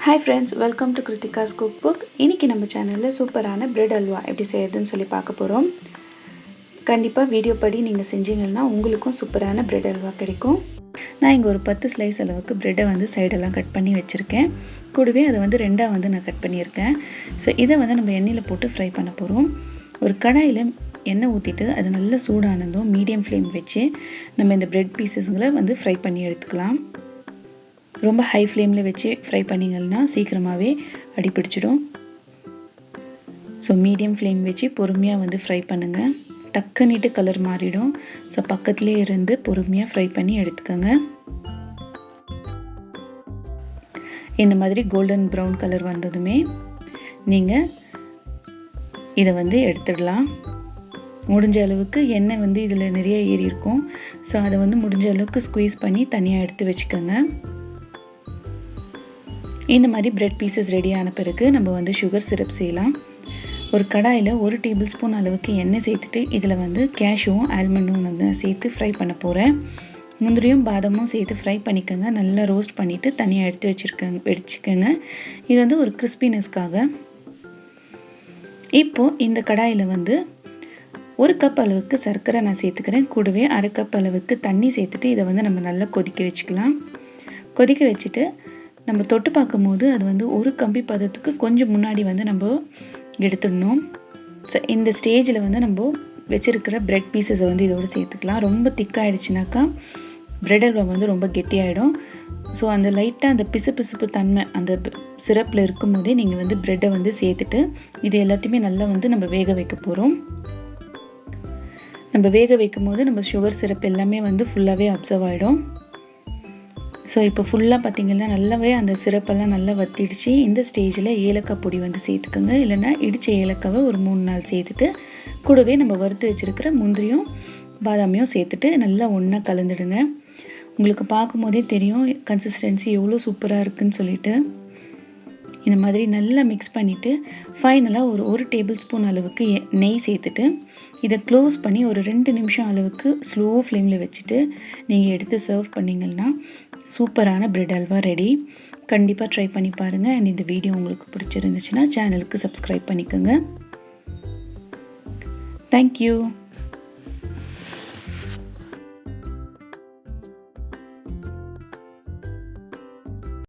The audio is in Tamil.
Hi friends, welcome to Kritika's cookbook. இன்னைக்கு நம்ம சேனல்ல சூப்பரான பிரெட் அல்வா எப்படி செய்யறதுன்னு சொல்லி பார்க்க போறோம். கண்டிப்பா வீடியோ படி நீங்க செஞ்சீங்கன்னா உங்களுக்கும் சூப்பரான பிரெட் அல்வா கிடைக்கும். நான் இங்க ஒரு 10 ஸ்லைஸ் அளவுக்கு பிரெட்டை வந்து சைடு எல்லாம் கட் பண்ணி வச்சிருக்கேன். கூடவே அதை வந்து ரெண்டா வந்து நான் கட் பண்ணியிருக்கேன். ஸோ இதை வந்து நம்ம எண்ணெயில போட்டு ஃப்ரை பண்ண போறோம். ஒரு கடாயில எண்ணெய் ஊற்றிட்டு அது நல்லா சூடானதும் மீடியம் ஃப்ளேம் வச்சு நம்ம இந்த பிரெட் பீசஸ்களை வந்து ஃப்ரை பண்ணி எடுத்துக்கலாம். ரொம்ப ஹை ஃப்ளேமில் வச்சு ஃப்ரை பண்ணிங்கன்னா சீக்கிரமாகவே அடிப்பிடிச்சிடும். ஸோ மீடியம் ஃப்ளேம் வச்சு பொறுமையாக வந்து ஃப்ரை பண்ணுங்கள். டக்குன்னிட்டு கலர் மாறிடும். ஸோ பக்கத்துலேயே இருந்து பொறுமையாக ஃப்ரை பண்ணி எடுத்துக்கோங்க. இந்த மாதிரி கோல்டன் ப்ரௌன் கலர் வந்ததுமே நீங்கள் இதை வந்து எடுத்துடலாம். முடிஞ்ச அளவுக்கு எண்ணெய் வந்து இதில் நிறைய ஏறி இருக்கும். ஸோ அதை வந்து முடிஞ்ச அளவுக்கு ஸ்குவீஸ் பண்ணி தனியாக எடுத்து வச்சுக்கோங்க. இந்த மாதிரி பிரெட் பீசஸ் ரெடியான பிறகு நம்ம வந்து சுகர் சிரப் செய்யலாம். ஒரு கடாயில் 1 டேபிள் ஸ்பூன் அளவுக்கு எண்ணெய் சேர்த்துட்டு இதில் வந்து கேஷ்யூவும் ஆல்மண்டும் வந்து சேர்த்து ஃப்ரை பண்ண போகிறேன். முந்திரியும் பாதமும் சேர்த்து ஃப்ரை பண்ணிக்கோங்க. நல்லா ரோஸ்ட் பண்ணிவிட்டு தனியாக எடுத்து வச்சுக்கோங்க. இது வந்து ஒரு கிறிஸ்பினஸ்க்காக. இப்போது இந்த கடாயில் வந்து 1 கப் அளவுக்கு சர்க்கரை நான் சேர்த்துக்கிறேன். கூடவே 1/2 கப் அளவுக்கு தண்ணி சேர்த்துட்டு இதை வந்து நம்ம நல்லா கொதிக்க வச்சுக்கலாம். கொதிக்க வச்சுட்டு நம்ம தொட்டு பார்க்கும்போது அது வந்து ஒரு கம்பி பதத்துக்கு கொஞ்சம் முன்னாடி வந்து நம்ம எடுத்துடணும். ஸோ இந்த ஸ்டேஜில் வந்து நம்ம வச்சுருக்கிற பிரெட் பீசஸை வந்து இதோடு சேர்த்துக்கலாம். ரொம்ப திக்காகிடுச்சுனாக்கா பிரெட் அல்வா வந்து ரொம்ப கெட்டியாகிடும். ஸோ அந்த லைட்டாக அந்த பிசுபிசுப்பு தன்மை அந்த சிரப்பில் இருக்கும் போதே நீங்கள் வந்து பிரெட்டை வந்து சேர்த்துட்டு இது எல்லாத்தையுமே நல்லா வந்து நம்ம வேக வைக்க போகிறோம். நம்ம வேக வைக்கும் போது நம்ம சுகர் சிரப் எல்லாமே வந்து ஃபுல்லாகவே அப்சர்வ் ஆகிடும். ஸோ இப்போ ஃபுல்லாக பார்த்திங்கன்னா நல்லாவே அந்த சிரப்பெல்லாம் நல்லா வத்திடுச்சு. இந்த ஸ்டேஜில் ஏலக்காய் பொடி வந்து சேர்த்துக்கோங்க. இல்லைன்னா இடித்த ஏலக்காவை ஒரு 3 நாள் சேர்த்துட்டு கூடவே நம்ம வறுத்து வச்சுருக்கிற முந்திரியும் பாதாமையும் சேர்த்துட்டு நல்லா ஒன்றா கலந்துடுங்க. உங்களுக்கு பார்க்கும்போதே தெரியும் கன்சிஸ்டன்சி எவ்வளோ சூப்பராக இருக்குதுன்னு சொல்லிட்டு. இந்த மாதிரி நல்லா மிக்ஸ் பண்ணிவிட்டு ஃபைனலாக ஒரு டேபிள் ஸ்பூன் அளவுக்கு நெய் சேர்த்துட்டு இதை க்ளோஸ் பண்ணி ஒரு 2 நிமிஷம் அளவுக்கு ஸ்லோ ஃப்ளேமில் வச்சுட்டு நீங்கள் எடுத்து சர்வ் பண்ணிங்கன்னா சூப்பரான பிரெட் அல்வா ரெடி. கண்டிப்பாக ட்ரை பண்ணி பாருங்கள். அண்ட் இந்த வீடியோ உங்களுக்கு பிடிச்சிருந்துச்சுன்னா சேனலுக்கு சப்ஸ்கிரைப் பண்ணிக்கோங்க. தேங்க்யூ.